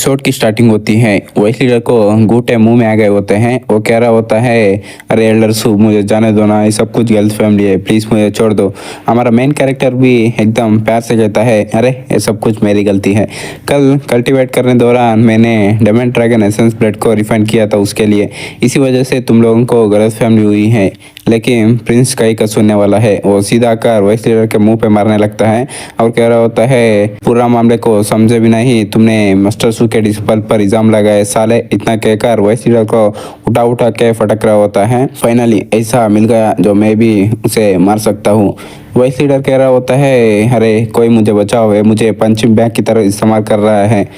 Episode की starting होती है। वही लीडर को घूंटे मुंह में आ गए होते हैं। वो कह रहा होता है, अरे एल्डर सू मुझे जाने दो ना, ये सब कुछ गलत फैमिली है, प्लीज मुझे छोड़ दो। हमारा मेन कैरेक्टर भी एकदम प्यार से कहता है, अरे ये सब कुछ मेरी गलती है। कल कल्टीवेट करने दौरान मैंने डेमन ड्रैगन एसेंस ब्लड को रिफाइन किया था उसके लिए, इसी वजह से तुम लोगों को गलत फैमिली हुई है। लेकिन प्रिंस कहीं का सुनने वाला है। वो सीधा आकर वाइस लीडर के मुंह पे मारने लगता है और कह रहा होता है, पूरा मामले को समझे भी नहीं तुमने मास्टर सू के डिस्पल पर इल्जाम लगाए साले। इतना कहकर वाइस लीडर को उठा उठा के फटक रहा होता है। फाइनली ऐसा मिल गया जो मैं भी उसे मार सकता हूँ। वाइस लीडर कह रहा होता है, अरे कोई मुझे बचाओ, है मुझे पंचिंग बैग की तरह इस्तेमाल कर रहा है।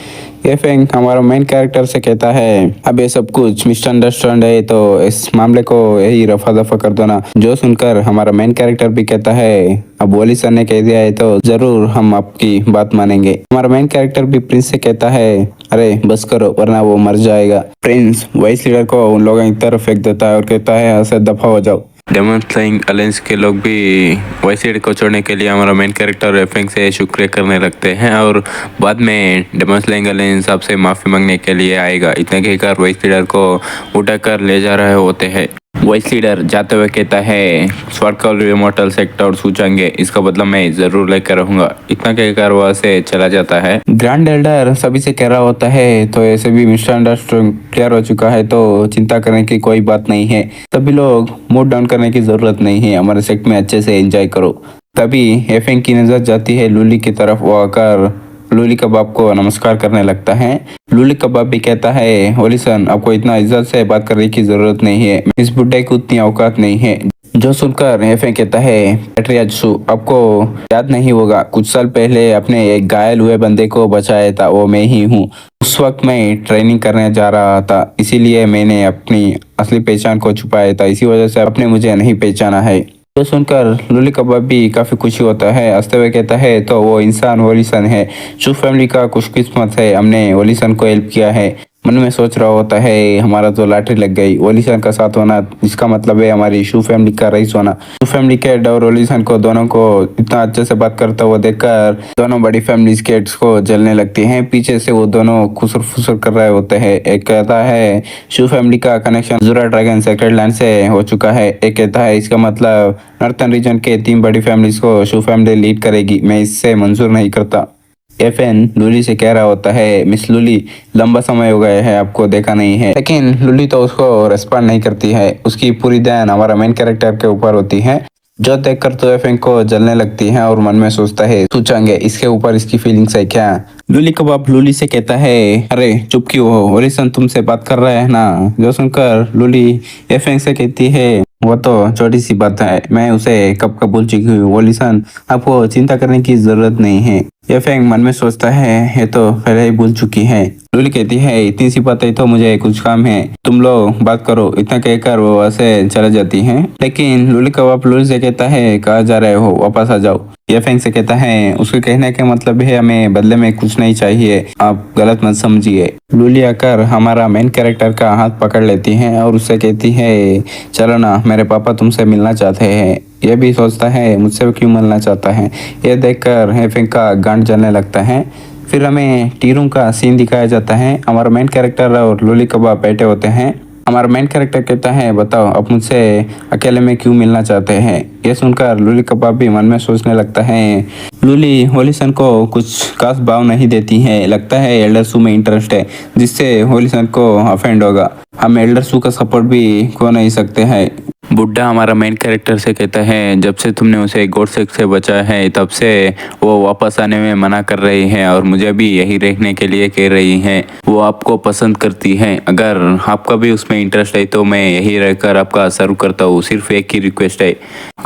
ये फेंग हमारा मेन कैरेक्टर से कहता है, अब ये सब कुछ मिसअंडरस्टैंड है तो इस मामले को यही रफा दफा कर दो ना। जो सुनकर हमारा मेन कैरेक्टर भी कहता है, अब वोली सर ने कह दिया है तो जरूर हम आपकी बात मानेंगे। हमारा मेन कैरेक्टर भी प्रिंस से कहता है, अरे बस करो वरना वो मर जाएगा। प्रिंस वाइस लीडर को उन लोगों की तरफ फेंक देता है और कहता है, ऐसे दफा हो जाओ। डेमन स्लेइंग अलायंस के लोग भी वाइस लीडर को छोड़ने के लिए हमारा मेन कैरेक्टर एफेंग से शुक्रिया करने लगते हैं और बाद में डेमन स्लेइंग अलायंस आपसे माफ़ी मांगने के लिए आएगा। इतने कहकर वाइस लीडर को उठाकर ले जा रहे होते हैं। वाइस लीडर जाते हुए कहता है, स्वर्कल इमॉर्टल सेक्टर सूचेंगे, इसका बदला मैं जरूर लेकर रहूंगा। इतना कहकर वह से चला जाता है। ग्रैंड एल्डर सभी से कह रहा होता है, तो ऐसे भी मिसअंडरस्टैंडिंग क्लियर हो चुका है तो चिंता करने की कोई बात नहीं है। सभी लोग मूड डाउन करने की जरूरत नहीं है, हमारे सेट में अच्छे से एंजॉय करो। तभी एफेंग की नजर जाती है लूली की तरफ। वो आकर लूली कबाब को नमस्कार करने लगता है। लूली कबाब भी कहता है, ओलिसन आपको इतना इज्जत से बात करने की जरूरत नहीं है, इस बुड्ढे की उतनी औकात नहीं है। जो सुनकर एफे कहता है, पैट्रियाजसू आपको याद नहीं होगा, कुछ साल पहले अपने एक घायल हुए बंदे को बचाया था, वो मैं ही हूँ। उस वक्त मैं ट्रेनिंग करने जा रहा था, इसीलिए मैंने अपनी असली पहचान को छुपाया था, इसी वजह से आपने मुझे नहीं पहचाना है। तो सुनकर लूली कबाब भी काफी खुशी होता है। हंसते हुए कहता है, तो वो इंसान ओलिसन है। शू फैमिली का खुशकिस्मत है, हमने ओलिसन को हेल्प किया है। मन में सोच रहा होता है, हमारा तो लॉटरी लग गई, ओलिसन का साथ होना, इसका मतलब है हमारी शू फैमिली का रईस होना। शू फैमिली के हेड और ओलिसन को दोनों को इतना अच्छे से बात करता हुआ देखकर दोनों बड़ी फैमिली के हेड्स को जलने लगती हैं। पीछे से वो दोनों खुसर फुसर कर रहे होते हैं। एक कहता है, शू फैमिली का कनेक्शन जुरा ड्रैगन सेक्रेट लैंड से हो चुका है। एक कहता है, इसका मतलब नॉर्थन रीजन के 3 बड़ी फैमिलीज को शू फैमिली लीड करेगी, मैं इससे मंजूर नहीं करता। एफएन लूली से कह रहा होता है, मिस लूली लंबा समय हो गया है आपको देखा नहीं है। लेकिन लूली तो उसको रेस्पॉन्ड नहीं करती है। उसकी पूरी ध्यान हमारा मेन कैरेक्टर के ऊपर होती है, जो देखकर तो एफएन को जलने लगती है और मन में सोचता है, सोचेंगे इसके ऊपर इसकी फीलिंग्स है क्या। लूली कबाब लूली से कहता है, अरे चुप क्यों हो, ओलिसन तुमसे बात कर रहा है ना। जो सुनकर लूली एफएन से कहती है, वो तो छोटी सी बात है, मैं उसे कब का भूल चुकी हूँ। ओलिसन आपको चिंता करने की जरूरत नहीं है। ये फेंग मन में सोचता है, ये तो पहले ही भूल चुकी है। लूली कहती है, इतनी सी बात है तो मुझे कुछ काम है, तुम लोग बात करो। इतना कहकर वो वैसे चले जाती हैं। लेकिन लूली कबाब लूली से कहता है, कहाँ जा रहे हो, वापस आ जाओ। ये फेंग से कहता है, उसके कहने का मतलब है हमें बदले में कुछ नहीं चाहिए, आप गलत मत समझिए। लूली आकर हमारा मेन कैरेक्टर का हाथ पकड़ लेती है और उससे कहती है, चलो ना, मेरे पापा तुमसे मिलना चाहते हैं। यह भी सोचता है, मुझसे क्यों मिलना चाहता है। यह देखकर हेफिंग का गांड जलने लगता है। फिर हमें टी रूम का सीन दिखाया जाता है। हमारा मेन कैरेक्टर और लूली कबाब बैठे होते हैं। हमारा मेन कैरेक्टर कहता है, बताओ आप मुझसे अकेले में क्यों मिलना चाहते हैं। यह सुनकर लूली कबाब भी मन में सोचने लगता है। लूली होलिसन को कुछ खास भाव नहीं देती है, लगता है एल्डर सू में इंटरेस्ट है, जिससे होलिसन को अफेंड होगा। हम एल्डर सू का सपोर्ट भी खो नहीं सकते हैं। बुड्ढा हमारा मेन कैरेक्टर से कहता है, जब से तुमने उसे गोडसेक से बचाया है तब से वो वापस आने में मना कर रही है और मुझे भी यही रहने के लिए कह रही है। वो आपको पसंद करती है, अगर आपका भी उसमें इंटरेस्ट है तो मैं यही रहकर आपका सर्व करता हूँ। सिर्फ एक ही रिक्वेस्ट है,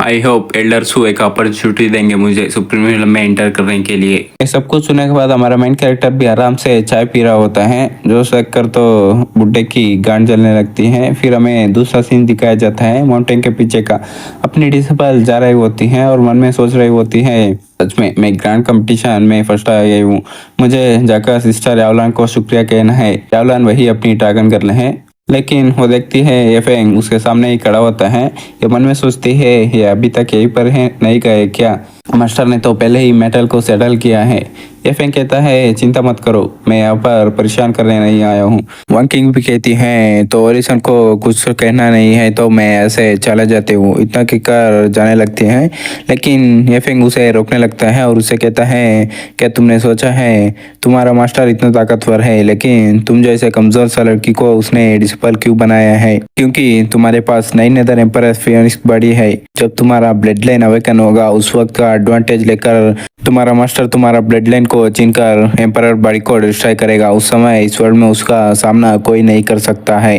आई होप एल्डर सू एक अपॉर्चुनिटी देंगे मुझे सुप्रीम में एंटर करने के लिए। ये सब कुछ सुनने के बाद हमारा मेन कैरेक्टर भी आराम से चाय पी रहा होता है, जो देखकर तो बुड्ढे की गांड जलने लगती है। फिर हमें दूसरा सीन दिखाया जाता है माउंटेन के पीछे का। अपनी डिसबल जा रही होती हैं और मन में सोच रही होती है, सच में मैं ग्रैंड कंपटीशन में फर्स्ट आ गई हूँ, मुझे जाकर सिस्टर यावलान को शुक्रिया कहना है। यावलान वही अपनी ड्रैगन गर्ल है। लेकिन वो देखती है ये फेंग उसके सामने ही खड़ा होता है। ये मन में सोचती है, ये अभी तक यहीं पर है, नहीं गए क्या। मास्टर ने तो पहले ही मेटल को सेटल किया है। एफएन कहता है चिंता मत करो, मैं यहाँ पर परेशान करने नहीं आया हूँ। वंकिंग भी कहती है तो ओरिसन को कुछ कहना नहीं है तो मैं ऐसे चला जाती हूँ। इतना कहकर जाने लगती है, लेकिन एफएन उसे रोकने लगता है और उसे कहता है क्या तुमने सोचा है तुम्हारा मास्टर इतना ताकतवर है, लेकिन तुम जैसे कमजोर सा लड़की को उसने डिस्पल क्यों बनाया है? क्योंकि तुम्हारे पास नई नेदर एम्पर फिनिक्स बॉडी है। जब तुम्हारा ब्लड लाइन अवेकन होगा उस वक्त का एडवांटेज लेकर तुम्हारा मास्टर तुम्हारा ब्लड लाइन को छीनकर एम्परर बॉडी को डिस्ट्रॉय करेगा। उस समय इस वर्ल्ड में उसका सामना कोई नहीं कर सकता है।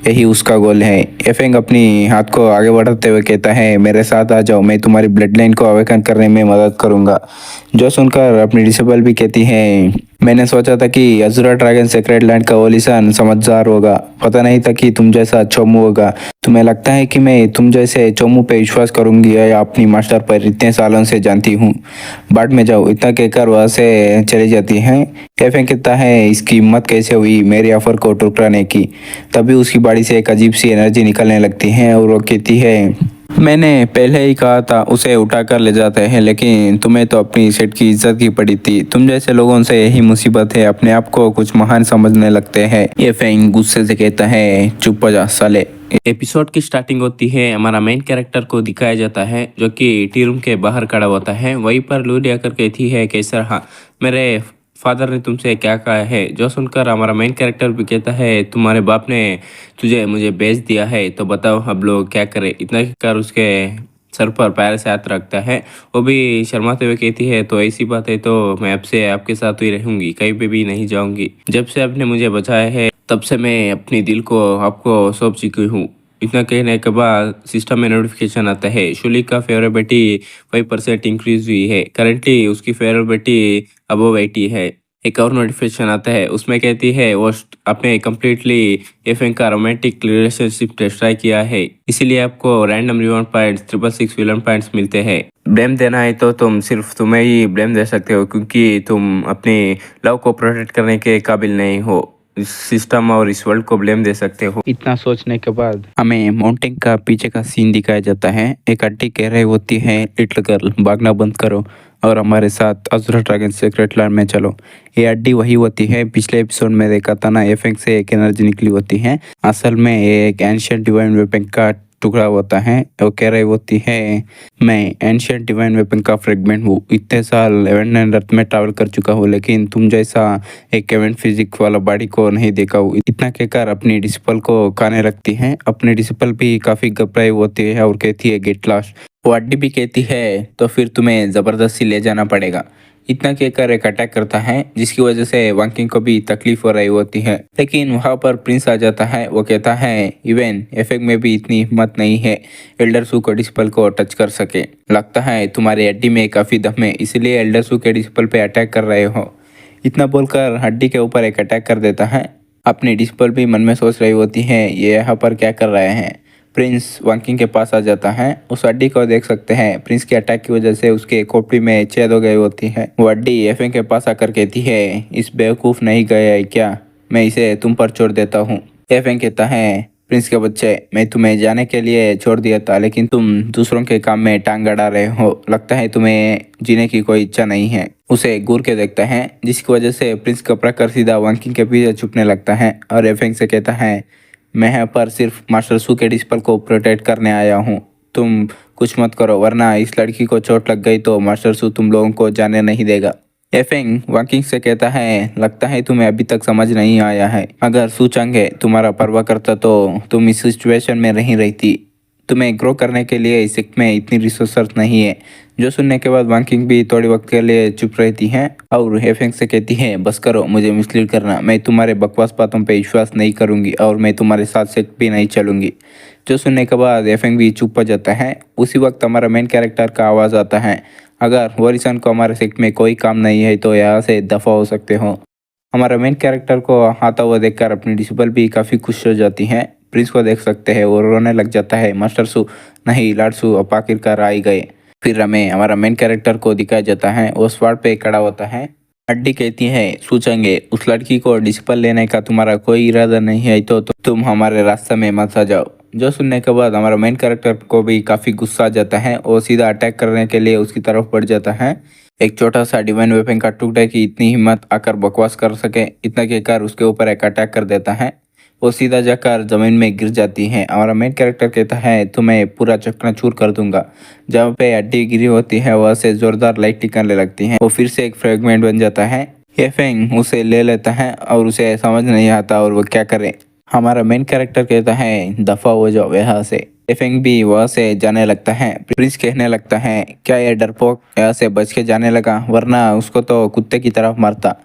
यही उसका गोल है। एफेंग अपनी हाथ को आगे बढ़ाते हुए कहता है मेरे साथ आ जाओ, मैं तुम्हारी ब्लड लाइन को अवेकन करने में मदद करूंगा। जो सुनकर अपनी डिसेबल भी कहती है मैंने सोचा था कि अजुरा ड्रैगन सेक्रेट लैंड का ओलिसन समझदार होगा, पता नहीं था कि तुम जैसा चोमू होगा। तुम्हें लगता है कि मैं तुम जैसे चोमू पे विश्वास करूंगी या अपनी मास्टर पर इतने सालों से जानती हूँ? बाट में जाओ, इतना कहकर वहाँ से चली जाती है। एफेंग कहता है इसकी हिम्मत कैसे हुई मेरी ऑफर को ठुकराने की? तभी उसकी बॉडी से एक अजीब सी एनर्जी निकलने लगती है और वो कहती है मैंने पहले ही कहा था उसे उठा कर ले जाते हैं, लेकिन तुम्हें तो अपनी सेट की इज्जत की पड़ी थी। तुम जैसे लोगों से यही मुसीबत है, अपने आप को कुछ महान समझने लगते हैं। ये फेंग गुस्से से कहता है चुप हो जा साले। एपिसोड की स्टार्टिंग होती है, हमारा मेन कैरेक्टर को दिखाया जाता है जो कि टी रूम के बाहर खड़ा होता है। वहीं पर लूडी आकर कहती है कैसर हाँ मेरे फादर ने तुमसे क्या कहा है? जो सुनकर हमारा मेन कैरेक्टर भी कहता है तुम्हारे बाप ने तुझे मुझे भेज दिया है, तो बताओ हम लोग क्या करें? इतना कहकर उसके सर पर पैर से हाथ रखता है। वो भी शर्माते हुए कहती है तो ऐसी बात है तो मैं आपसे आपके साथ ही रहूंगी, कहीं पे भी नहीं जाऊंगी। जब से आपने मुझे बचाया है तब से मैं अपनी दिल को आपको सौंप चुकी हूँ। इतना कहने के बाद सिस्टम में नोटिफिकेशन आता है शुली का फेवरेबिलिटी 5% इंक्रीज हुई है। करेंटली उसकी फेवरेबिलिटी अबव 80 है। एक और नोटिफिकेशन आता है, उसमें कहती है वो आपने कम्प्लीटली एफएन का रोमांटिक रिलेशनशिप ट्राई किया है, इसीलिए आपको random reward points 666 villain points मिलते हैं। ब्लेम देना है तो तुम सिर्फ तुम्हें ही ब्लेम दे सकते हो, क्योंकि तुम अपने लव को प्रोटेक्ट करने के काबिल नहीं हो। इस सिस्टम और इस वर्ल्ड को ब्लेम दे सकते हो। इतना सोचने के बाद हमें माउंटेन का पीछे का सीन दिखाया जाता है। एक आंटी कह रही होती है लिटिल गर्ल भागना बंद करो और हमारे साथ अज़ुरा ड्रैगन सीक्रेट लैंड में चलो। ये अड्डी वही होती है पिछले एपिसोड में देखा था ना, एफेंग से एक एनर्जी निकली होती है। असल में ये एक एंशियंट डिवाइन वेपन का टुकड़ा होता है। वो कह रही होती है मैं एंशियंट डिवाइन वेपन का फ्रेगमेंट हूँ, इतने साल एवेंट एंड अर्थ में ट्रैवल कर चुका हूँ, लेकिन तुम जैसा एक एवेंट फिजिक्स वाला बॉडी को नहीं देखा हूँ। इतना कहकर अपनी डिसिपल को खाने लगती है। अपनी डिसिपल भी काफी घबराई होती है और कहती है गेट लॉस्ट। वो अड्डी भी कहती है तो फिर तुम्हें जबरदस्ती ले जाना पड़ेगा। इतना कहकर एक अटैक करता है जिसकी वजह से वंकिंग को भी तकलीफ हो रही होती है, लेकिन वहां पर प्रिंस आ जाता है। वो कहता है इवन एफेक्ट में भी इतनी हिम्मत नहीं है एल्डर सू को डिस्पल को टच कर सके। लगता है तुम्हारी हड्डी में काफी दम है, इसलिए एल्डर सू के डिस्पल पे अटैक कर रहे हो। इतना बोलकर हड्डी के ऊपर एक अटैक कर देता है। अपनी डिस्पल भी मन में सोच रही होती है ये यहाँ पर क्या कर रहे हैं। प्रिंस वंकिंग के पास आ जाता है। उस अड्डी को देख सकते हैं प्रिंस के अटैक की वजह से उसके खोपड़ी में छेद हो गई होती है। वो अड्डी एफएन के पास आकर कहती है इस बेवकूफ़ नहीं गया है क्या, मैं इसे तुम पर छोड़ देता हूँ। एफएन कहता है प्रिंस के बच्चे मैं तुम्हें जाने के लिए छोड़ दिया था, लेकिन तुम दूसरों के काम में टांग अड़ा रहे हो। लगता है तुम्हें जीने की कोई इच्छा नहीं है। उसे घूर के देखता है जिसकी वजह से प्रिंस घबरा कर सीधा वंकिंग के पीछे छुपने लगता है और एफएन से कहता है मैं यहाँ पर सिर्फ मास्टर सू के डिस्पल को प्रोटेक्ट करने आया हूँ, तुम कुछ मत करो वरना इस लड़की को चोट लग गई तो मास्टर सू तुम लोगों को जाने नहीं देगा। एफेंग वंकिंग से कहता है लगता है तुम्हें अभी तक समझ नहीं आया है, अगर सू चंगे तुम्हारा परवाह करता तो तुम इस सिचुएशन में नहीं रहती। तुम्हें ग्रो करने के लिए इस एक में इतनी रिसोर्स नहीं है। जो सुनने के बाद वंकिंग भी थोड़ी वक्त के लिए चुप रहती है और हेफेंग से कहती है बस करो मुझे मिसलीड करना, मैं तुम्हारे बकवास बातों पे विश्वास नहीं करूंगी और मैं तुम्हारे साथ से भी नहीं चलूंगी। जो सुनने के बाद हेफेंग भी चुप हो जाता है। उसी वक्त हमारा मेन कैरेक्टर का आवाज़ आता है अगर वॉरिसन को हमारे सेक्ट में कोई काम नहीं है तो यहाँ से दफा हो सकते हो। हमारा मेन कैरेक्टर को आता हुआ देखकर अपनी डिसिपल भी काफ़ी खुश हो जाती हैं। प्रिंस को देख सकते हैं और रोने लग जाता है मास्टर सू नहीं लाडसू अब आखिरकार आ ही गए। फिर हमें हमारा मेन कैरेक्टर को दिखाया जाता है वो स्वाड पे खड़ा होता है। अड्डी कहती है सोचेंगे उस लड़की को डिसिपल लेने का तुम्हारा कोई इरादा नहीं है तो तुम हमारे रास्ते में मत आ जाओ। जो सुनने के बाद हमारा मेन कैरेक्टर को भी काफ़ी गुस्सा आ जाता है और सीधा अटैक करने के लिए उसकी तरफ बढ़ जाता है। एक छोटा सा डिवाइन वेपन का टुकड़ा की इतनी हिम्मत आकर बकवास कर सके, इतना कहकर उसके ऊपर एक अटैक कर देता है। वो सीधा जाकर जमीन में गिर जाती है। हमारा मेन कैरेक्टर कहता है तुम्हें पूरा चकनाचूर कर दूंगा। जहाँ पे हड्डी गिरी होती है वहाँ से जोरदार लाइट निकलने लगती है। वो फिर से एक फ्रेगमेंट बन जाता है। ये फेंग उसे ले लेता है और उसे समझ नहीं आता और वो क्या करे। हमारा मेन कैरेक्टर कहता है दफा हो जाओ यहाँ से। एफेंग भी वहाँ से जाने लगता है। प्रिंस कहने लगता है क्या ये डरपोक यहाँ से बच के जाने लगा, वरना उसको तो कुत्ते की तरफ मारता।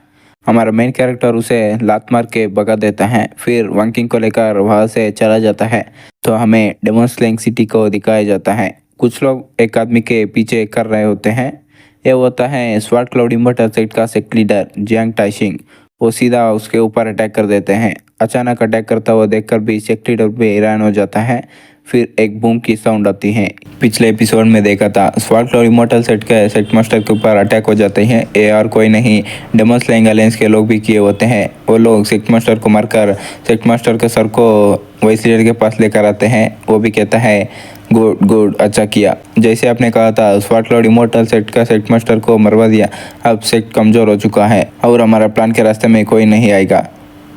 हमारा मेन कैरेक्टर उसे लात मार के भगा देता है, फिर वंकिंग को लेकर वहाँ से चला जाता है। तो हमें डेमन स्लेइंग सिटी को दिखाया जाता है। कुछ लोग एक आदमी के पीछे कर रहे होते हैं। ये होता है स्वाट क्लाउड इम्बर्टर सेट का सेक्ट लीडर जियांग टाइशिंग। वो सीधा उसके ऊपर अटैक कर देते हैं। अचानक अटैक करता हुआ देखकर भी सेक्ट लीडर भी हैरान हो जाता है। फिर एक बूम की साउंड आती है। पिछले एपिसोड में देखा था स्वाट क्लाउड इमॉर्टल सेट के सेट मास्टर के ऊपर अटैक हो जाते हैं। ये और कोई नहीं, डेमन स्लेइंग अलायंस के लोग भी किए होते हैं। वो लोग सेट मास्टर को मारकर सेट मास्टर के सर को वाइस लीडर के पास लेकर आते हैं। वो भी कहता है गुड गुड, अच्छा किया। जैसे आपने कहा था स्वाट क्लाउड इमॉर्टल सेट का सेट मास्टर को मरवा दिया। अब सेट कमजोर हो चुका है और हमारा प्लान के रास्ते में कोई नहीं आएगा।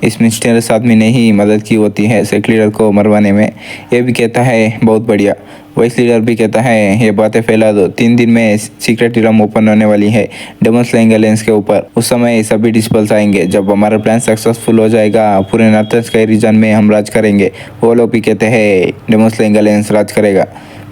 इस मिस्टीरियस आदमी ने ही मदद की होती है सेक्ट लीडर को मरवाने में। ये भी कहता है बहुत बढ़िया। वाइस लीडर भी कहता है ये बातें फैला दो, 3 दिन में सीक्रेट रिलम ओपन होने वाली है डेमन स्लेइंग अलायंस के ऊपर। उस समय सभी डिस्पल्स आएंगे। जब हमारा प्लान सक्सेसफुल हो जाएगा पूरे नॉर्थन स्काई रीजन में हम राज करेंगे। वो लोग भी कहते हैं डेमन स्लेइंग अलायंस राज करेगा।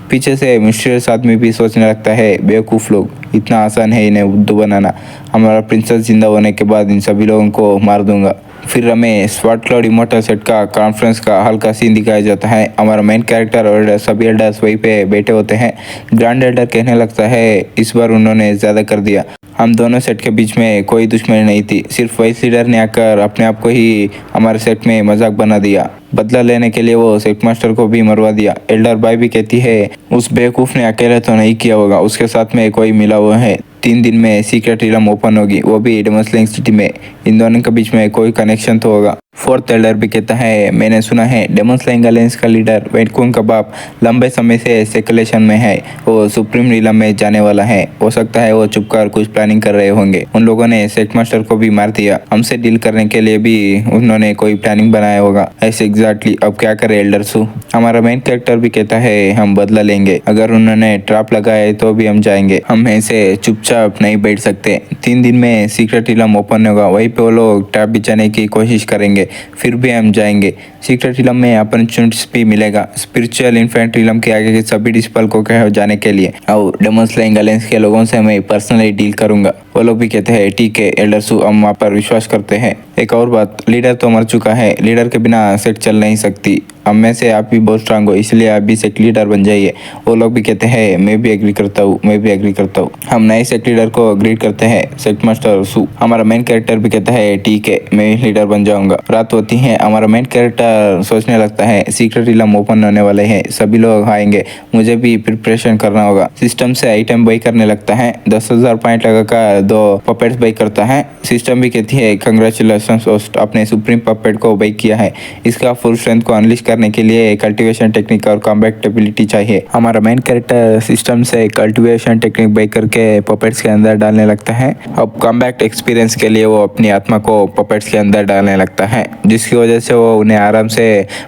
पीछे से मिस्टीरियस आदमी भी सोचने लगता है बेवकूफ़ लोग, इतना आसान है इन्हें बुद्धू बनाना। हमारा प्रिंसेस जिंदा होने के बाद इन सभी लोगों को मार दूंगा। फिर हमें स्वाट क्लाउड इमॉर्टल सेट का कॉन्फ्रेंस का हल्का सीन दिखाया जाता है। हमारा मेन कैरेक्टर और सभी एल्डर्स वहीं पे बैठे होते हैं। ग्रैंड एल्डर कहने लगता है इस बार उन्होंने ज़्यादा कर दिया। हम दोनों सेट के बीच में कोई दुश्मनी नहीं थी, सिर्फ वाइस लीडर ने आकर अपने आप को ही हमारे सेट में मजाक बना दिया। बदला लेने के लिए वो सेट मास्टर को भी मरवा दिया। एल्डर बाई भी कहती है उस बेवकूफ़ ने अकेले तो नहीं किया होगा, उसके साथ में कोई मिला हुआ है। 3 दिन में सीक्रेट रिलम ओपन होगी, वो भी डेमन स्लेइंग सिटी में। इन दोनों के बीच में कोई कनेक्शन तो होगा। फोर्थ एल्डर भी कहता है मैंने सुना है डेमन स्लेइंग अलायंस का लीडर वेटकून का बाप लंबे समय से सर्कुलेशन में है। वो सुप्रीम रिलम में जाने वाला है। हो सकता है वो चुपकर कुछ प्लानिंग कर रहे होंगे। उन लोगों ने सेट मास्टर को भी मार दिया। हमसे डील करने के लिए भी उन्होंने कोई प्लानिंग बनाया होगा। ऐसे एग्जैक्टली अब क्या करे एल्डर सू। हमारा मेन कैरेक्टर भी कहता है हम बदला लेंगे। अगर उन्होंने ट्रैप लगाया तो भी हम जाएंगे। हम ऐसे चुपचाप नहीं बैठ सकते। 3 दिन में सीक्रेट रिलम ओपन होगा, वहीं पे वो लोग ट्रैप बिछाने की कोशिश करेंगे, फिर भी हम जाएंगे। सीक्रेट रिलम में अपॉर्चुनिटीज भी मिलेगा स्पिरिचुअल इन्फेंट रिलम के आगे के सभी डिस्पल को कहे जाने के लिए। और डेमन स्लेइंग अलायंस के लोगों से मैं पर्सनली डील करूंगा। वो लोग भी कहते हैं ठीक है एल्डर सू, हम वहाँ पर विश्वास करते हैं। एक और बात, लीडर तो मर चुका है, लीडर के बिना सेट चल नहीं सकती। हम में से आप भी बहुत स्ट्रांग हो, इसलिए आप भी सेक्ट लीडर बन जाइए। वो लोग भी कहते हैं मैं भी एग्री करता हूँ, मैं भी एग्री करता हूँ। हम नए सेक्ट लीडर को ग्रीट करते हैं सेक्ट मास्टर सू। हमारा मेन कैरेक्टर भी कहता है ठीक है मैं लीडर बन जाऊंगा। रात होती है। हमारा मेन कैरेक्टर सोचने लगता है सीक्रेट रिलम ओपन होने वाले हैं, सभी लोग आएंगे, मुझे भी प्रिपरेशन करना होगा। सिस्टम से आइटम बाई करने लगता है। 10,000 पॉइंट लगाकर 2 पपेट्स बाई करता है। सिस्टम भी कहती है कंग्रेचुलेशन होस्ट, अपने सुप्रीम पपेट को बाई किया है। इसका फुल स्ट्रेंथ को अनलिश करने के लिए कल्टीवेशन टेक्निक और कॉम्बैट एबिलिटी चाहिए। हमारा मेन कैरेक्टर सिस्टम से कल्टीवेशन टेक्निक बाई करके पपेट्स के अंदर डालने लगता है। अब कॉम्बैट एक्सपीरियंस के लिए वो अपनी आत्मा को पपेट्स के अंदर डालने लगता है, जिसकी वजह से वो उन्हें आराम से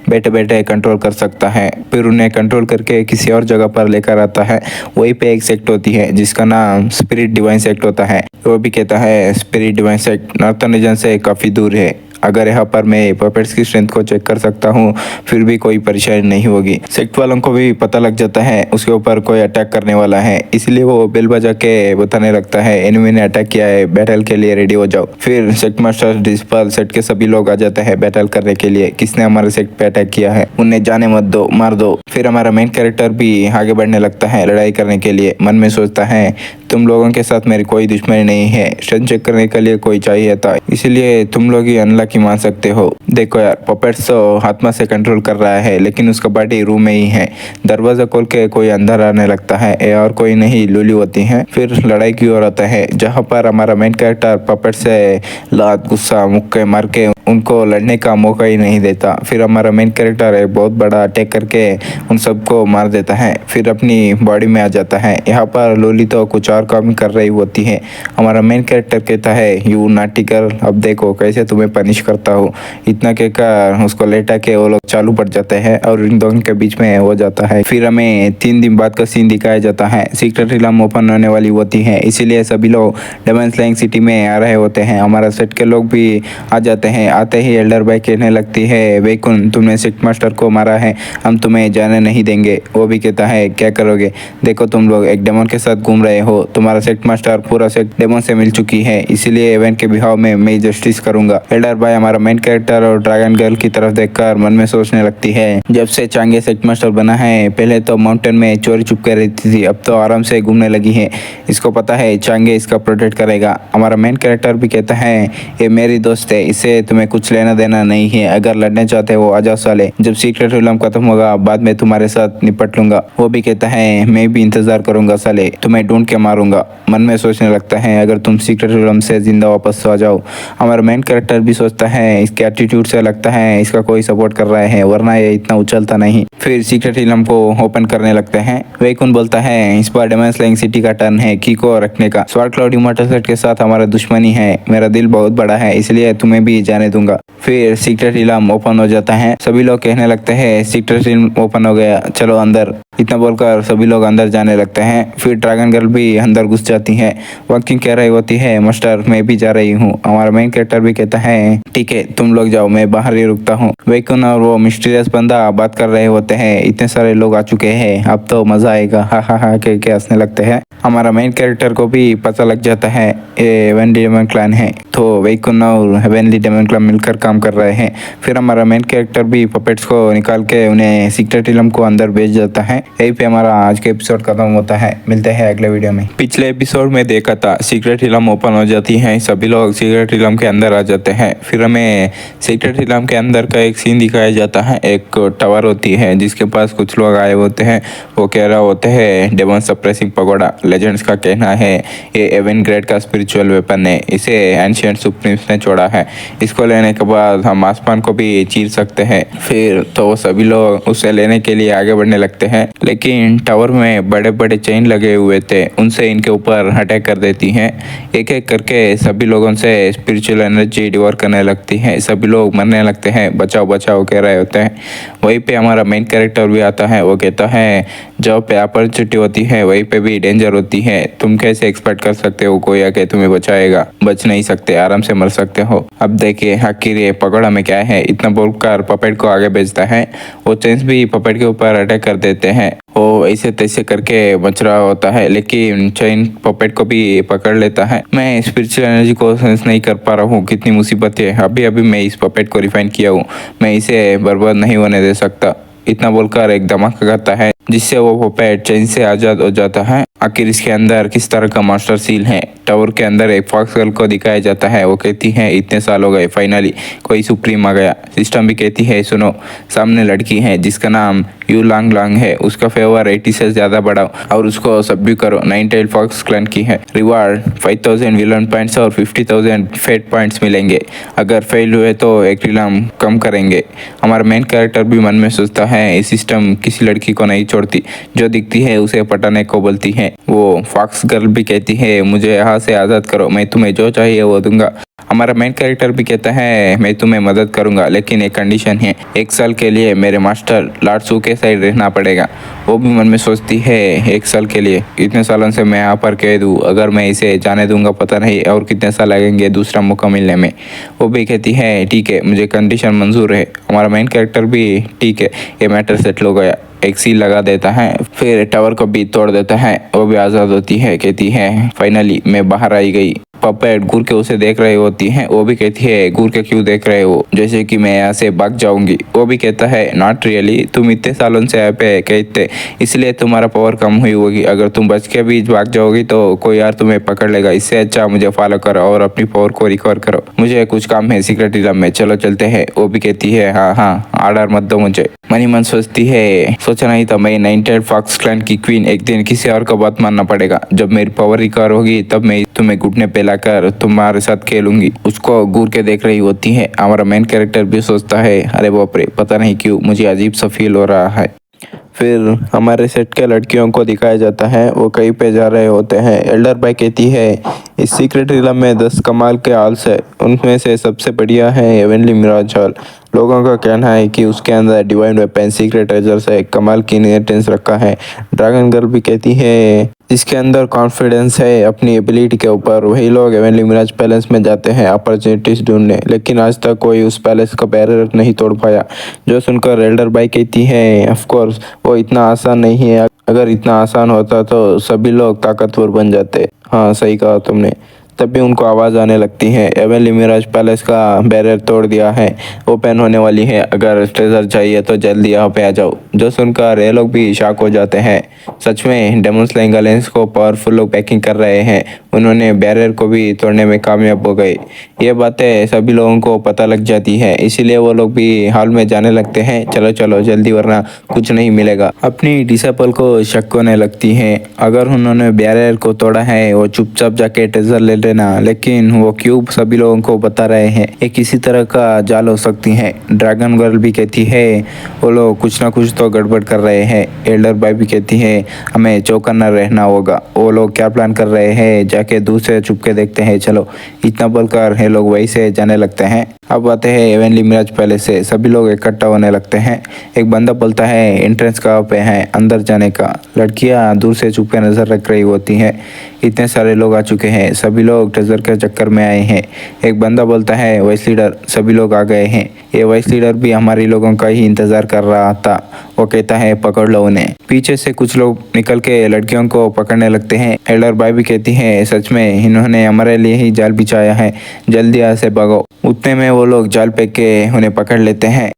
बैठे बैठे कंट्रोल कर सकता है। फिर उन्हें कंट्रोल करके किसी और जगह पर लेकर आता है। वहीं पे एक सेक्ट होती है जिसका नाम स्पिरिट डिवाइन सेक्ट होता है। वो भी कहता है spirit divine sect northern region से काफ़ी दूर है। अगर यहाँ पर मैं पपेट्स की स्ट्रेंथ को चेक कर सकता हूँ फिर भी कोई परेशानी नहीं होगी। सेक्ट वालों को भी पता लग जाता है उसके ऊपर कोई अटैक करने वाला है, इसलिए वो बेल बजा के बताने लगता है एनिमी ने अटैक किया है, बैटल के लिए रेडी हो जाओ। फिर सेक्ट मास्टर डिस्पल सेट के सभी लोग आ जाते हैं बैटल करने के लिए। किसने हमारे सेक्ट पे अटैक किया है उन्हें जाने मत दो, मार दो। फिर हमारा मेन कैरेक्टर भी आगे बढ़ने लगता है लड़ाई करने के लिए। मन में सोचता है तुम लोगों के साथ मेरी कोई दुश्मनी नहीं है, स्ट्रेंथ चेक करने के लिए कोई चाहिए था, इसलिए तुम लोग ही अनलकी मान सकते हो। देखो यार पपेट्स तो आत्मा से कंट्रोल कर रहा है लेकिन उसका बॉडी रूम में ही है। दरवाजा खोल के कोई अंदर आने लगता है, ये और कोई नहीं लूली होती है। फिर लड़ाई की ओर आता है जहाँ पर हमारा मेन कैरेक्टर पपेट से लात गुस्सा मुक्के मार के उनको लड़ने का मौका ही नहीं देता। फिर हमारा मेन कैरेक्टर एक बहुत बड़ा अटैक करके उन सबको मार देता है, फिर अपनी बॉडी में आ जाता है। यहाँ पर लोली तो कुछ और काम कर रही होती है। हमारा मेन कैरेक्टर कहता है यू नाटी गर्ल, अब देखो कैसे तुम्हें पनिश करता हूँ। इतना कहकर उसको लेटा के वो लोग चालू पड़ जाते हैं और इन दोनों के बीच में हो जाता है। फिर हमें 3 दिन बाद का सीन दिखाया जाता है। सीक्रेट रिलम ओपन होने वाली होती है, इसीलिए सभी लोग डेमन स्लेइंग सिटी में आ रहे होते हैं। हमारा सेट के लोग भी आ जाते हैं। आते ही एल्डर बाई कहने लगती है वेकुन तुमने सेट मास्टर को मारा है, हम तुम्हें जाने नहीं देंगे। वो भी कहता है क्या करोगे, देखो तुम लोग एक डेमन के साथ घूम रहे हो, तुम्हारा सेट मास्टर पूरा सेट डेमन से मिल चुकी है, इसीलिए इवेंट के बिहाव में मैं जस्टिस करूंगा। एल्डर बाई हमारा मेन कैरेक्टर और ड्रैगन गर्ल की तरफ देखकर मन में सोचने लगती है जब से चांगे सेट मास्टर बना है, पहले तो माउंटेन में चोरी चुप कर रहती थी, अब तो आराम से घूमने लगी है। इसको पता है चांगे इसका प्रोटेक्ट करेगा। हमारा मेन कैरेक्टर भी कहता है ये मेरी दोस्त है, इससे तुम्हें कुछ लेना देना नहीं है, अगर लड़ने चाहते हो आजा साले, जब सीक्रेट रिलम खत्म होगा बाद में तुम्हारे साथ निपट लूंगा। वो भी कहता है मैं भी इंतजार करूंगा साले, तुम्हें ढूंढ के मारूंगा। मन में सोचने लगता है अगर तुम सीक्रेट रिलम से जिंदा वापस आ जाओ। हमारा मेन कैरेक्टर भी सोचता है इसके एटीट्यूड से लगता है इसका कोई सपोर्ट कर रहा है, वरना ये इतना उछलता नहीं। फिर सीक्रेट रिलम को ओपन करने लगते हैं। वेकुन बोलता है इस बार डेमन स्लेइंग सिटी का टर्न है की को रखने का। स्वार्ड क्लाउड इमॉर्टल सेट के साथ हमारा दुश्मनी है, मेरा दिल बहुत बड़ा है, इसलिए तुम्हें भी जाने दूंगा। फिर सीक्रेट रिलम ओपन हो जाता है। सभी लोग कहने लगते हैं सीक्रेट रिलम ओपन हो गया, चलो अंदर। इतना बोलकर सभी लोग अंदर जाने लगते हैं। फिर ड्रैगन गर्ल भी अंदर घुस जाती है। वो क्यों कह रही होती है मास्टर मैं भी जा रही हूँ। हमारा मेन कैरेक्टर भी कहता है ठीक है तुम लोग जाओ, मैं बाहर ही रुकता हूँ। वेकुन और वो मिस्टीरियस बंदा बात कर रहे होते हैं, इतने सारे लोग आ चुके हैं, अब तो मजा आएगा, हा हा हा कह के हंसने लगते हैं। हमारा मेन कैरेक्टर को भी पता लग जाता है ये हेवनली डेमन क्लैन है, तो वेकुन और हेवनली डेमन क्लैन मिलकर काम कर रहे हैं। फिर हमारा मेन कैरेक्टर भी पपेट्स को निकाल के उन्हें सीक्रेट रिलम को अंदर भेज जाता है। यही पे हमारा आज का एपिसोड खत्म होता है। मिलते हैं अगले वीडियो में। पिछले एपिसोड में देखा था सीक्रेट रिलम ओपन हो जाती है, सभी लोग सीक्रेट रिलम के अंदर आ जाते हैं। फिर हमें सीक्रेट रिलम के अंदर का एक सीन दिखाया जाता है। एक टावर होती है जिसके पास कुछ लोग आए होते हैं, वो कह रहे होते हैं डेमन सप्रेसिंग पगोडा। लेजेंड्स का कहना है ये एवन ग्रेड का स्पिरिचुअल वेपन है, इसे एंशिएंट सुप्रीम्स ने छोड़ा है, इसको लेने के बाद हम आसमान को भी चीर सकते हैं। फिर तो वो सभी लोग उसे लेने के लिए आगे बढ़ने लगते हैं, लेकिन टावर में बड़े बड़े चेन लगे हुए थे, उनसे इनके ऊपर अटैक कर देती हैं। एक एक करके सभी लोगों से स्पिरिचुअल एनर्जी डिवोर करने लगती है, सभी लोग मरने लगते हैं, बचाओ बचाओ कह रहे होते हैं। वहीं पे हमारा मेन कैरेक्टर भी आता है, वो कहता है जहाँ पे अपॉर्चुनिटी होती है वहीं पे भी डेंजर होती है, तुम कैसे एक्सपेक्ट कर सकते हो कोई आके तुम्हें बचाएगा, बच नहीं सकते, आराम से मर सकते हो। अब देखिए आखिर ये पकौड़ा में क्या है, इतना बोलकर पपेट को आगे भेजता है। वो चेंस भी पपेट के ऊपर अटैक कर देते हैं, वो ऐसे तैसे करके बच रहा होता है, लेकिन चेन पपेट को भी पकड़ लेता है। मैं स्पिरिचुअल एनर्जी को सेंस नहीं कर पा रहा हूँ, कितनी मुसीबत है, अभी अभी मैं इस पपेट को रिफाइन किया हूँ, मैं इसे बर्बाद नहीं होने दे सकता। इतना बोलकर एक धमाका करता है जिससे वो पपेट चेन से आजाद हो जाता है। आखिर इसके अंदर किस तरह का मास्टर सील है। टावर के अंदर एक फॉक्स गर्ल को दिखाया जाता है, वो कहती है इतने साल हो गए फाइनली कोई सुप्रीम आ गया। सिस्टम भी कहती है सुनो, सामने लड़की है जिसका नाम यू लांग लांग है, उसका फेवर 80 से ज्यादा बढ़ाओ और उसको सब्यू करो। 9 टेल फॉक्स क्लैन की है, रिवार्ड 5000 विलन पॉइंट्स और 50,000 फेट पॉइंट्स मिलेंगे, अगर फेल हुए तो एक रिलम कम करेंगे। हमारा मेन कैरेक्टर भी मन में सोचता है ये सिस्टम किसी लड़की को नहीं छोड़ती, जो दिखती है उसे पटाने को बोलती है। वो फॉक्स गर्ल भी कहती है मुझे यहाँ से आज़ाद करो, मैं तुम्हें जो चाहिए वो दूंगा। हमारा मेन कैरेक्टर भी कहता है मैं तुम्हें मदद करूंगा, लेकिन एक कंडीशन है, 1 साल के लिए मेरे मास्टर लॉर्ड सू के साइड रहना पड़ेगा। वो भी मन में सोचती है 1 साल के लिए, इतने सालों से मैं यहाँ पर कह दूँ, अगर मैं इसे जाने दूंगा पता नहीं और कितने साल लगेंगे दूसरा मौका मिलने में। वो भी कहती है ठीक है मुझे कंडीशन मंजूर है। हमारा मेन कैरेक्टर भी ठीक है ये मैटर सेटल हो गया, एक सील लगा देता है, फिर टावर को भी तोड़ देता है। वो भी आज़ाद होती है, कहती है फाइनली मैं बाहर आई गई। पपेट घूर के उसे देख रही होती है, वो भी कहती है घूर के क्यों देख रहे हो, जैसे कि मैं यहाँ से भाग जाऊंगी। वो भी कहता है नॉट रियली, तुम इतने सालों से यहाँ पे कहते इसलिए तुम्हारा पावर कम हुई होगी, अगर तुम बच के भी भाग जाओगी तो कोई यार तुम्हें पकड़ लेगा, इससे अच्छा मुझे फॉलो करो और अपनी पावर को रिकवर करो, मुझे कुछ काम है सीक्रेट रिलम में, चलो चलते हैं। वो भी कहती है हाँ हाँ ऑर्डर मत दो मुझे। मनी मन सोचती है, सोचा नहीं था मैं नाइनटेड फॉक्स क्लैन की क्वीन, एक दिन किसी और का बात मानना पड़ेगा। जब मेरी पावर रिकवर होगी तब मैं तुम्हें घुटने पे लाकर तुम्हारे साथ खेलूंगी। उसको घूर के देख रही होती है। हमारा मेन कैरेक्टर भी सोचता है, अरे बाप रे, पता नहीं क्यों मुझे अजीब सा फील हो रहा है। फिर हमारे सेट के लड़कियों को दिखाया जाता है, वो कहीं पे जा रहे होते हैं। एल्डर बाई कहती है, इस सीक्रेट रिलम में 10 कमाल के हॉल्स है, उनमें से सबसे बढ़िया है हेवनली मिराज हॉल। लोगों का कहना है कि उसके अंदर डिवाइन वेपन, सीक्रेट ट्रेजर से कमाल की इनहेरिटेंस रखा है। ड्रैगन गर्ल भी कहती है, इसके अंदर कॉन्फिडेंस है अपनी एबिलिटी के ऊपर। वही लोग हेवनली मिराज पैलेस में जाते हैं अपॉर्चुनिटीज ढूंढने, लेकिन आज तक कोई उस पैलेस का बैरियर नहीं तोड़ पाया। जो सुनकर एल्डर बाई कहती है, ऑफ कोर्स वो इतना आसान नहीं है, अगर इतना आसान होता तो सभी लोग ताकतवर बन जाते। हाँ सही कहा तुमने। तभी उनको आवाज़ आने लगती है, हेवनली मिराज पैलेस का बैरियर तोड़ दिया है, ओपन होने वाली है, अगर ट्रेजर चाहिए तो जल्दी यहाँ पे आ जाओ। जो सुनकर ये लोग भी शॉक हो जाते हैं। सच में डेमन स्लेइंग अलायंस को पावरफुल लोग पैकिंग कर रहे हैं, उन्होंने बैरियर को भी तोड़ने में कामयाब हो गए। ये बातें सभी लोगों को पता लग जाती है, इसीलिए वो लोग भी हॉल में जाने लगते हैं। चलो चलो जल्दी, वरना कुछ नहीं मिलेगा। अपनी डिसेबल को शक होने लगती है, अगर उन्होंने बैरियर को तोड़ा है वो चुपचाप जाके ट्रेजर ले लेना, लेकिन वो क्यूब सभी लोगों को बता रहे हैं, ये किसी तरह का जाल हो सकती है। ड्रैगन गर्ल भी कहती है, वो लोग कुछ ना कुछ तो गड़बड़ कर रहे हैं। एल्डर बाई भी कहती है, हमें चौकन्ना रहना होगा, वो लोग क्या प्लान कर रहे हैं, जाके दूर से छुप के देखते हैं। चलो, इतना बोलकर ये लोग वहीं से जाने लगते हैं। अब आते हैं हेवनली मिराज पैलेस से, सभी लोग इकट्ठा होने लगते हैं। एक बंदा बोलता है, एंट्रेंस कहाँ पे है अंदर जाने का। लड़कियां दूर से छुप के नजर रख रही होती हैं। इतने सारे लोग आ चुके हैं, सभी लोग ट्रेजर के चक्कर में आए हैं। एक बंदा बोलता है, वाइस लीडर सभी लोग आ गए हैं। ये वाइस लीडर भी हमारे लोगों का ही इंतजार कर रहा था। वो कहता है, पकड़ लो उन्हें। पीछे से कुछ लोग निकल के लड़कियों को पकड़ने लगते हैं। एल्डर बाई भी कहती है, सच में इन्होंने हमारे लिए ही जाल बिछाया है, जल्दी यहाँ से भागो। उतने में वो लोग जाल फेंक के उन्हें पकड़ लेते हैं।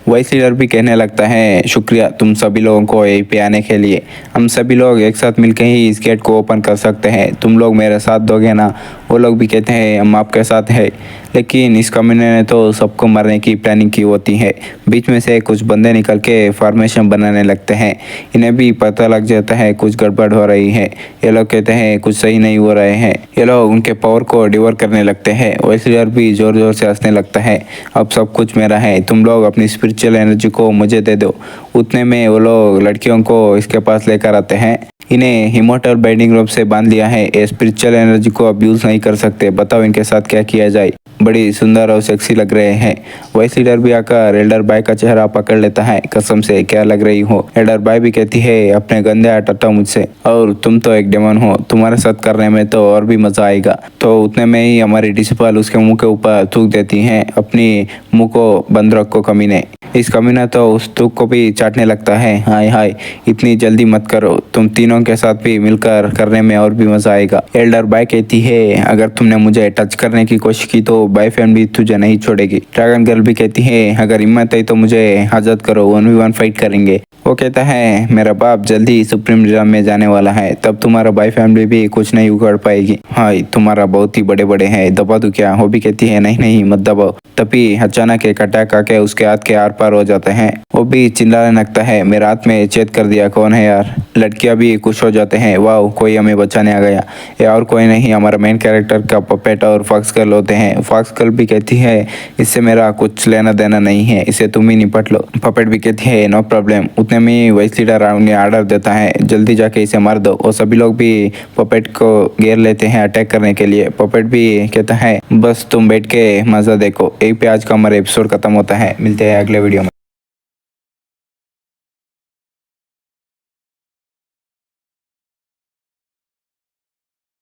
वाइस लीडर भी कहने लगता है, शुक्रिया तुम सभी लोगों को यहीं पे आने के लिए, हम सभी लोग एक साथ मिलकर ही इस गेट को ओपन कर सकते हैं, तुम लोग मेरे साथ दोगे ना। वो लोग भी कहते हैं, हम आपके साथ हैं, लेकिन इस कम्युनिटी ने तो सबको मारने की प्लानिंग की होती है। बीच में से कुछ बंदे निकल के फॉर्मेशन बनाने लगते हैं। इन्हें भी पता लग जाता है कुछ गड़बड़ हो रही है। ये लोग कहते हैं कुछ सही नहीं हो रहे हैं। ये लोग उनके पावर को डिवर करने लगते हैं। वाइस लीडर भी जोर जोर से हंसने लगता है, अब सब कुछ मेरा है, तुम लोग अपनी स्पिरिचुअल एनर्जी को मुझे दे दो। उतने में वो लोग लड़कियों को इसके पास लेकर आते हैं। इन्हें इमोर्टल बाइंडिंग रोप से बांध दिया है, ये स्पिरिचुअल एनर्जी को अब्यूज नहीं कर सकते। बताओ इनके साथ क्या किया जाए। बड़ी सुंदर और सेक्सी लग रहे हैं। वाइस लीडर भी आकर एल्डर बाई का चेहरा पकड़ लेता है, कसम से क्या लग रही हो। एल्डर बाई भी कहती है, अपने गंदे हाथ हटाओ मुझसे, और तुम तो एक डेमन हो, तुम्हारे साथ करने में तो और भी मजा आएगा। तो उतने में ही हमारी डिसिपल उसके मुंह के ऊपर थूक देती हैं, अपनी मुंह को बंद रखो कमीने। इस कमीना तो उस थूक को भी चाटने लगता है। हाय हाय, इतनी जल्दी मत करो, तुम तीनों के साथ भी मिलकर करने में और भी मजा आएगा। एल्डर बाई कहती है, अगर तुमने मुझे टच करने की कोशिश की तो बाई फैमिली तुझे नहीं छोड़ेगी। ड्रैगन गर्ल भी कहती है, अगर हिम्मत है तो मुझे आजाद करो, 1v1 फाइट करेंगे। वो कहता है, मेरा बाप जल्दी सुप्रीम रिलम में जाने वाला है, तब तुम्हारा बाई फैमिली भी कुछ नहीं उखड़ पाएगी। हाँ तुम्हारा बहुत ही बड़े बड़े हैं, दबा दूं क्या। वो भी कहती है, नहीं नहीं मत दबाओ। तभी अचानक एक अटैक आके उसके हाथ के आर पार हो जाते हैं। वो भी चिल्लाने लगता है, मेरे हाथ में छेद कर दिया, कौन है यार। लड़कियां भी खुश हो जाते हैं, वाह कोई हमें बचाने आ गया। ये और कोई नहीं, हमारा मेन कैरेक्टर का पपेट और फॉक्स गर्ल होते हैं। फॉक्स गर्ल भी कहती है, इससे मेरा कुछ लेना देना नहीं है, इसे तुम ही निपट लो। पपेट भी कहती है, नो प्रॉब्लम। उतने में वाइस लीडर उन्हें ऑर्डर देता है, जल्दी जाके इसे मार दो। और सभी लोग भी पपेट को घेर लेते हैं अटैक करने के लिए। पपेट भी कहता है, बस तुम बैठ के मजा देखो। यहीं पे आज का हमारा एपिसोड खत्म होता है, मिलते हैं अगले वीडियो।